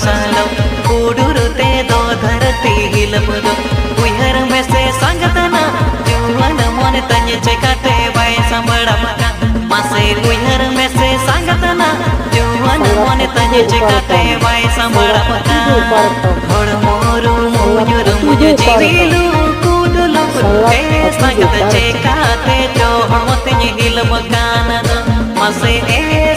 सालो कुडुरते दो धरती हिलबदो उहर में से संगतना जुवन मन तन्य चकाते बाय संबड़ा मासे उहर में से संगतना जुवन मन तन्य चकाते बाय संबड़ा होड़ मोरू मुजुर मुजु जीविलु कुडुलु ए संगत चकाते जो हम तन्य हिलबकाना मासे ए